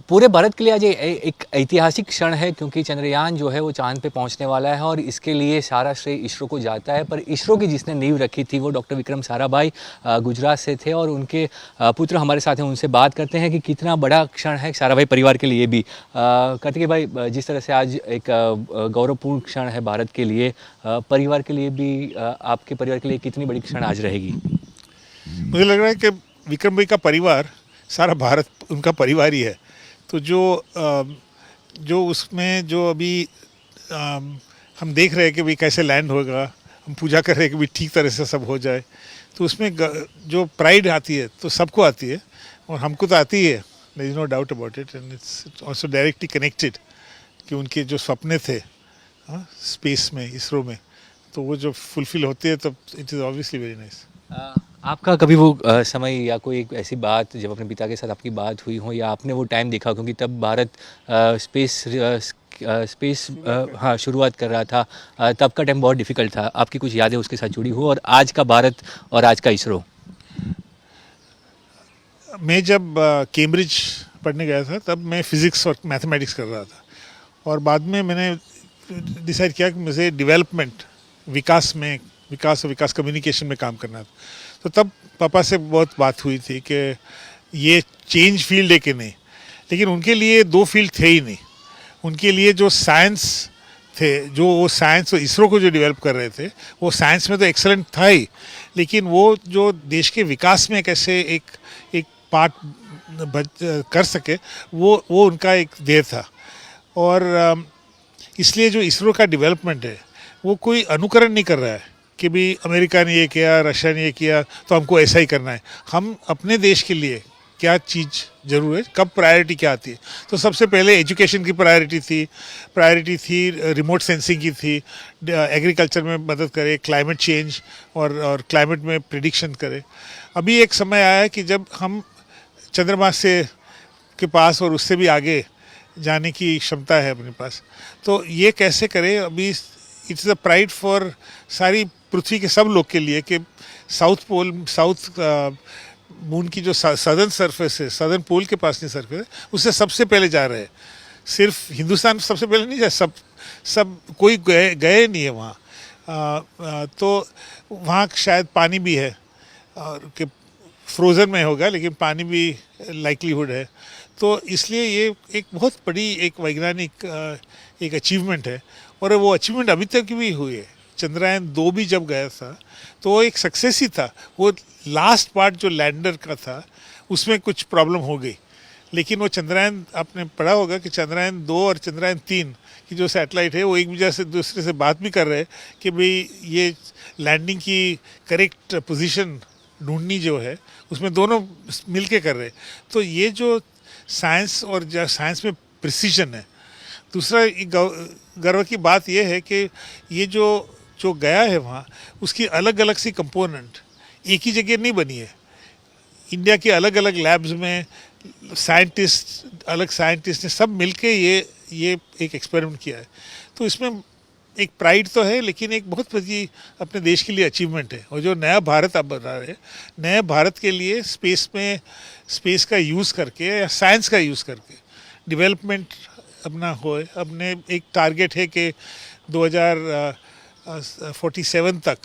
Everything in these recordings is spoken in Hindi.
पूरे भारत के लिए आज एक ऐतिहासिक क्षण है क्योंकि चंद्रयान जो है वो चांद पे पहुंचने वाला है और इसके लिए सारा श्रेय इसरो को जाता है। पर इसरो की जिसने नींव रखी थी वो डॉक्टर विक्रम साराभाई गुजरात से थे और उनके पुत्र हमारे साथ हैं। उनसे बात करते हैं कि कितना बड़ा क्षण है साराभाई परिवार के लिए भी। कार्तिकेय भाई, जिस तरह से आज एक गौरवपूर्ण क्षण है भारत के लिए, परिवार के लिए भी, आपके परिवार के लिए कितनी बड़ी क्षण आज रहेगी? मुझे लग रहा है कि विक्रम भाई का परिवार, सारा भारत उनका परिवार ही है। तो जो उसमें जो अभी हम देख रहे हैं कि भाई कैसे लैंड होगा, हम पूजा कर रहे हैं कि भाई ठीक तरह से सब हो जाए, तो उसमें जो प्राइड आती है तो सबको आती है और हमको तो आती है, there is no doubt about it. And it's also directly connected कि उनके जो सपने थे स्पेस में, इसरो में, तो वो जो फुलफिल होते हैं तो it is obviously very nice. आपका कभी वो समय या कोई एक ऐसी बात जब अपने पिता के साथ आपकी बात हुई हो या आपने वो टाइम देखा, क्योंकि तब भारत स्पेस हाँ शुरुआत कर रहा था, तब का टाइम बहुत डिफिकल्ट था, आपकी कुछ यादें उसके साथ जुड़ी हो, और आज का भारत और आज का इसरो? मैं जब कैम्ब्रिज पढ़ने गया था तब मैं फिज़िक्स और मैथमेटिक्स कर रहा था और बाद में मैंने डिसाइड किया कि मुझे डेवलपमेंट, विकास कम्युनिकेशन में काम करना था। तो तब पापा से बहुत बात हुई थी कि ये चेंज फील्ड है कि नहीं, लेकिन उनके लिए दो फील्ड थे ही नहीं। उनके लिए जो साइंस थे, जो वो साइंस इसरो को जो डेवलप कर रहे थे, वो साइंस में तो एक्सेलेंट था ही, लेकिन वो जो देश के विकास में कैसे एक पार्ट कर सके, वो उनका एक ध्येय था। और इसलिए जो इसरो का डेवलपमेंट है वो कोई अनुकरण नहीं कर रहा है कि भी अमेरिका ने ये किया, रशिया ने ये किया तो हमको ऐसा ही करना है। हम अपने देश के लिए क्या चीज़ ज़रूर है, कब प्रायोरिटी क्या आती है, तो सबसे पहले एजुकेशन की प्रायोरिटी थी, रिमोट सेंसिंग की थी, एग्रीकल्चर में मदद करे, क्लाइमेट चेंज और क्लाइमेट में प्रिडिक्शन करे। अभी एक समय आया है कि जब हम चंद्रमा से के पास और उससे भी आगे जाने की क्षमता है अपने पास, तो ये कैसे करें। अभी इट्स अ प्राइड फॉर सारी पृथ्वी के सब लोग के लिए कि साउथ मून की जो सदर्न सरफेस है, सदर्न पोल के पास नहीं सरफेस है, उससे सबसे पहले जा रहे हैं। सिर्फ हिंदुस्तान सबसे पहले नहीं जाए, सब कोई गए नहीं है वहाँ। तो वहाँ शायद पानी भी है और कि फ्रोज़न में होगा, लेकिन पानी भी लाइकलीहुड है। तो इसलिए ये एक बहुत बड़ी एक वैज्ञानिक एक अचीवमेंट है और वो अचीवमेंट अभी तक भी हुई है। चंद्रयान 2 भी जब गया था तो वो एक सक्सेस ही था। वो लास्ट पार्ट जो लैंडर का था उसमें कुछ प्रॉब्लम हो गई, लेकिन वो चंद्रयान, आपने पढ़ा होगा कि चंद्रयान 2 और चंद्रयान 3 की जो सैटेलाइट है वो एक दूसरे से बात भी कर रहे हैं कि भाई ये लैंडिंग की करेक्ट पोजीशन ढूंढनी जो है उसमें दोनों मिलके कर रहे हैं। तो ये जो साइंस और साइंस में प्रिसीजन है। दूसरा गर्व की बात यह है कि ये जो गया है वहाँ, उसकी अलग अलग सी कंपोनेंट एक ही जगह नहीं बनी है। इंडिया के अलग अलग लैब्स में अलग साइंटिस्ट ने सब मिलके ये एक एक्सपेरिमेंट किया है। तो इसमें एक प्राइड तो है, लेकिन एक बहुत बड़ी अपने देश के लिए अचीवमेंट है। और जो नया भारत आप बना रहे हैं, नए भारत के लिए स्पेस का यूज़ करके या साइंस का यूज़ करके डेवलपमेंट अपना होए। अपने एक टारगेट है कि 2047 तक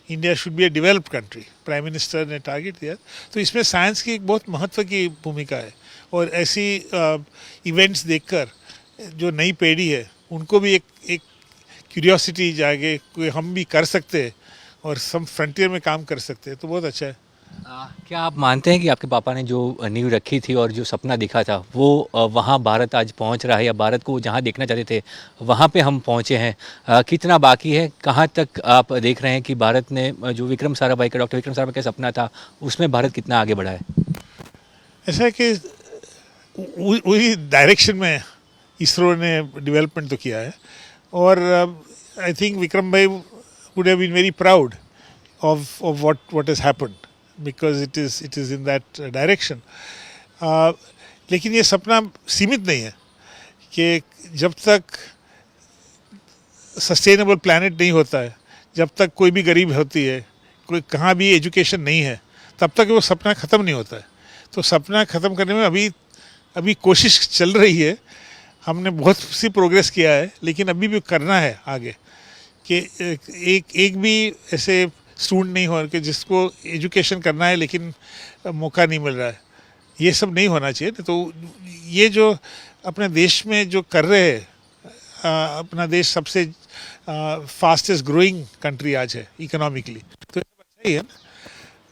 India should be A developed country, prime minister ने टारगेट दिया। तो इसमें साइंस की एक बहुत महत्व की भूमिका है और ऐसी इवेंट्स देखकर जो नई पीढ़ी है उनको भी एक क्यूरियोसिटी जागे कि हम भी कर सकते हैं और सब फ्रंटियर में काम कर सकते हैं, तो बहुत अच्छा है। क्या आप मानते हैं कि आपके पापा ने जो नींव रखी थी और जो सपना दिखा था वो वहाँ भारत आज पहुँच रहा है, या भारत को जहाँ देखना चाहते थे वहाँ पे हम पहुँचे हैं? कितना बाकी है? कहाँ तक आप देख रहे हैं कि भारत ने जो विक्रम साराभाई का, डॉक्टर विक्रम साराभाई का सपना था, उसमें भारत कितना आगे बढ़ा है? ऐसा है कि वही डायरेक्शन में इसरो ने डेवलपमेंट तो किया है और आई थिंक विक्रम भाई would have been very proud of what has happened because it is in that direction. लेकिन ये सपना सीमित नहीं है कि जब तक सस्टेनेबल प्लैनेट नहीं होता है, जब तक कोई भी गरीब होती है, कोई कहाँ भी एजुकेशन नहीं है, तब तक वो सपना ख़त्म नहीं होता है। तो सपना ख़त्म करने में अभी अभी कोशिश चल रही है, हमने बहुत सी प्रोग्रेस किया है, लेकिन अभी भी करना है आगे कि एक भी ऐसे स्टूडेंट नहीं हो कि जिसको एजुकेशन करना है लेकिन मौका नहीं मिल रहा है। ये सब नहीं होना चाहिए। तो ये जो अपने देश में जो कर रहे हैं, अपना देश सबसे फास्टेस्ट ग्रोइंग कंट्री आज है इकोनॉमिकली, तो अच्छा ही है ना,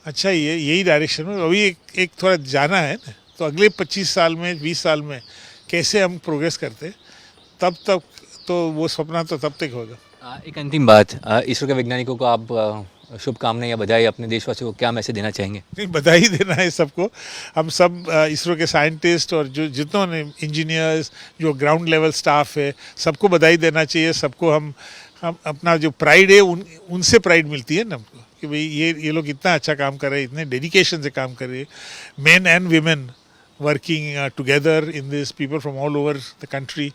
अच्छा ही है, यही डायरेक्शन में अभी एक थोड़ा जाना है ना। तो अगले 25 साल में 20 साल में कैसे हम प्रोग्रेस करते, तब तक तो वो सपना तो तब तक होगा। एक अंतिम बात, इसरो के वैज्ञानिकों को आप शुभकामनाएं या बधाई अपने देशवासियों को क्या मैसेज देना चाहेंगे? नहीं, बधाई देना है सबको। हम सब इसरो के साइंटिस्ट और जो जितने इंजीनियर्स, जो ग्राउंड लेवल स्टाफ है, सबको बधाई देना चाहिए। सबको हम अपना जो प्राइड है उनसे प्राइड मिलती है ना हमको, कि भाई ये लोग इतना अच्छा काम कर रहे हैं, इतने डेडिकेशन से काम कर रहे हैं, men and women working together in this, people from all over the country.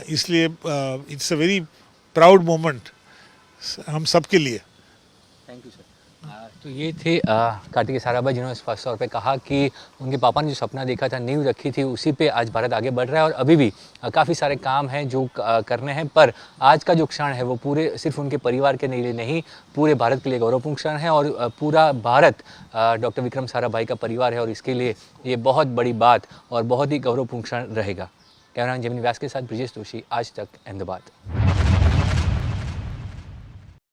इसलिए it's a very proud moment हम सब के लिए। Thank you sir. तो ये थे कार्तिकेय साराभाई, जिन्होंने स्पष्ट तौर पे कहा कि उनके पापा ने जो सपना देखा था, नींव रखी थी, उसी पे आज भारत आगे बढ़ रहा है और अभी भी काफ़ी सारे काम हैं जो करने हैं। पर आज का जो क्षण है वो पूरे सिर्फ उनके परिवार के लिए नहीं, पूरे भारत के लिए गौरवपूर्ण क्षण है और पूरा भारत डॉक्टर विक्रम साराभाई का परिवार है और इसके लिए ये बहुत बड़ी बात और बहुत ही गौरवपूर्ण क्षण रहेगा। कैमरामैन जेमिनी व्यास के साथ ब्रिजेश जोशी, आज तक अहमदाबाद।